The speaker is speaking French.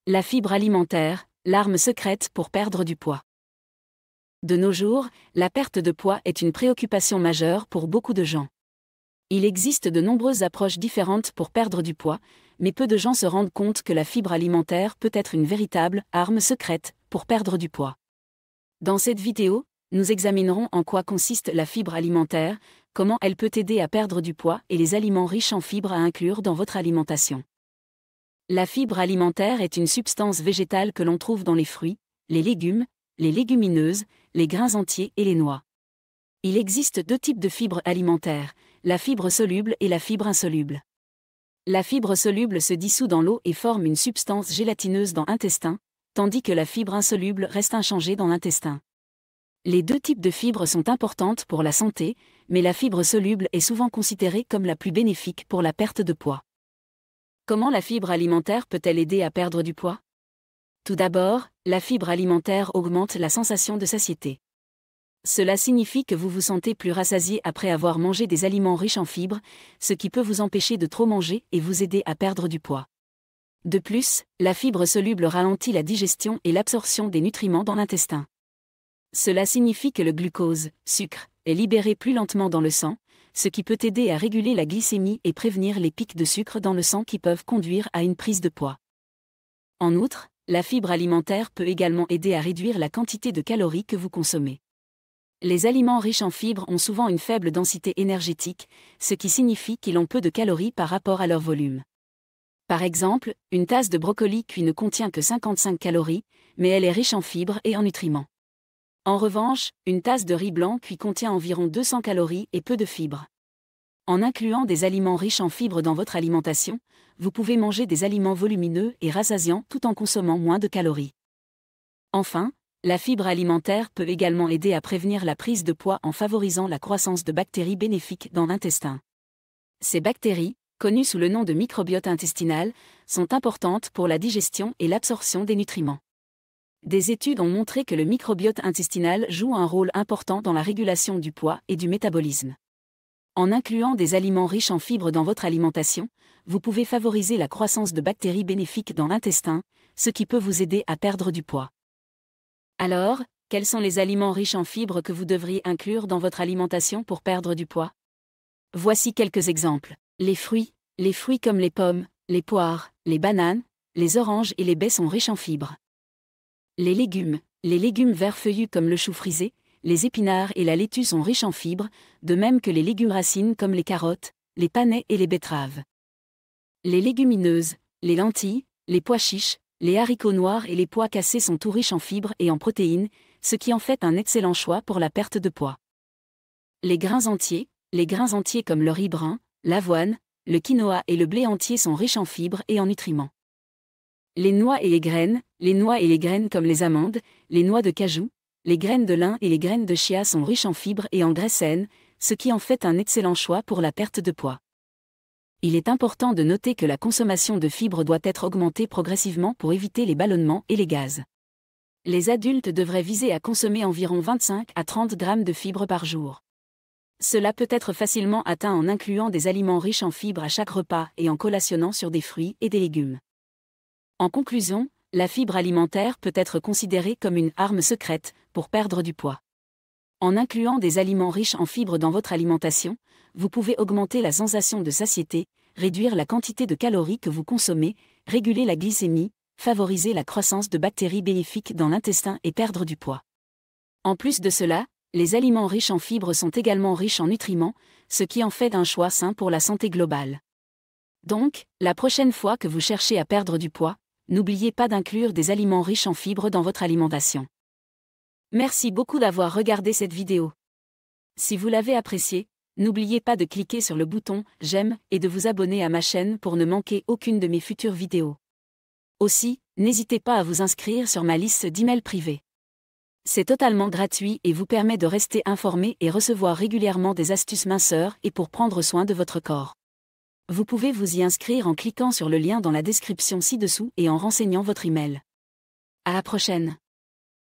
La fibre alimentaire, l'arme secrète pour perdre du poids. De nos jours, la perte de poids est une préoccupation majeure pour beaucoup de gens. Il existe de nombreuses approches différentes pour perdre du poids, mais peu de gens se rendent compte que la fibre alimentaire peut être une véritable arme secrète pour perdre du poids. Dans cette vidéo, nous examinerons en quoi consiste la fibre alimentaire, comment elle peut aider à perdre du poids et les aliments riches en fibres à inclure dans votre alimentation. La fibre alimentaire est une substance végétale que l'on trouve dans les fruits, les légumes, les légumineuses, les grains entiers et les noix. Il existe deux types de fibres alimentaires, la fibre soluble et la fibre insoluble. La fibre soluble se dissout dans l'eau et forme une substance gélatineuse dans l'intestin, tandis que la fibre insoluble reste inchangée dans l'intestin. Les deux types de fibres sont importantes pour la santé, mais la fibre soluble est souvent considérée comme la plus bénéfique pour la perte de poids. Comment la fibre alimentaire peut-elle aider à perdre du poids ? Tout d'abord, la fibre alimentaire augmente la sensation de satiété. Cela signifie que vous vous sentez plus rassasié après avoir mangé des aliments riches en fibres, ce qui peut vous empêcher de trop manger et vous aider à perdre du poids. De plus, la fibre soluble ralentit la digestion et l'absorption des nutriments dans l'intestin. Cela signifie que le glucose, sucre, est libéré plus lentement dans le sang, ce qui peut aider à réguler la glycémie et prévenir les pics de sucre dans le sang qui peuvent conduire à une prise de poids. En outre, la fibre alimentaire peut également aider à réduire la quantité de calories que vous consommez. Les aliments riches en fibres ont souvent une faible densité énergétique, ce qui signifie qu'ils ont peu de calories par rapport à leur volume. Par exemple, une tasse de brocoli cuit ne contient que 55 calories, mais elle est riche en fibres et en nutriments. En revanche, une tasse de riz blanc cuit contient environ 200 calories et peu de fibres. En incluant des aliments riches en fibres dans votre alimentation, vous pouvez manger des aliments volumineux et rassasiants tout en consommant moins de calories. Enfin, la fibre alimentaire peut également aider à prévenir la prise de poids en favorisant la croissance de bactéries bénéfiques dans l'intestin. Ces bactéries, connues sous le nom de microbiote intestinal, sont importantes pour la digestion et l'absorption des nutriments. Des études ont montré que le microbiote intestinal joue un rôle important dans la régulation du poids et du métabolisme. En incluant des aliments riches en fibres dans votre alimentation, vous pouvez favoriser la croissance de bactéries bénéfiques dans l'intestin, ce qui peut vous aider à perdre du poids. Alors, quels sont les aliments riches en fibres que vous devriez inclure dans votre alimentation pour perdre du poids ? Voici quelques exemples. Les fruits comme les pommes, les poires, les bananes, les oranges et les baies sont riches en fibres. Les légumes verts feuillus comme le chou frisé, les épinards et la laitue sont riches en fibres, de même que les légumes racines comme les carottes, les panais et les betteraves. Les légumineuses, les lentilles, les pois chiches, les haricots noirs et les pois cassés sont tout riches en fibres et en protéines, ce qui en fait un excellent choix pour la perte de poids. Les grains entiers comme le riz brun, l'avoine, le quinoa et le blé entier sont riches en fibres et en nutriments. Les noix et les graines comme les amandes, les noix de cajou, les graines de lin et les graines de chia sont riches en fibres et en graisses saines, ce qui en fait un excellent choix pour la perte de poids. Il est important de noter que la consommation de fibres doit être augmentée progressivement pour éviter les ballonnements et les gaz. Les adultes devraient viser à consommer environ 25 à 30 grammes de fibres par jour. Cela peut être facilement atteint en incluant des aliments riches en fibres à chaque repas et en collationnant sur des fruits et des légumes. En conclusion, la fibre alimentaire peut être considérée comme une arme secrète pour perdre du poids. En incluant des aliments riches en fibres dans votre alimentation, vous pouvez augmenter la sensation de satiété, réduire la quantité de calories que vous consommez, réguler la glycémie, favoriser la croissance de bactéries bénéfiques dans l'intestin et perdre du poids. En plus de cela, les aliments riches en fibres sont également riches en nutriments, ce qui en fait un choix sain pour la santé globale. Donc, la prochaine fois que vous cherchez à perdre du poids, n'oubliez pas d'inclure des aliments riches en fibres dans votre alimentation. Merci beaucoup d'avoir regardé cette vidéo. Si vous l'avez appréciée, n'oubliez pas de cliquer sur le bouton « J'aime » et de vous abonner à ma chaîne pour ne manquer aucune de mes futures vidéos. Aussi, n'hésitez pas à vous inscrire sur ma liste d'emails privés. C'est totalement gratuit et vous permet de rester informé et recevoir régulièrement des astuces minceurs et pour prendre soin de votre corps. Vous pouvez vous y inscrire en cliquant sur le lien dans la description ci-dessous et en renseignant votre email. À la prochaine.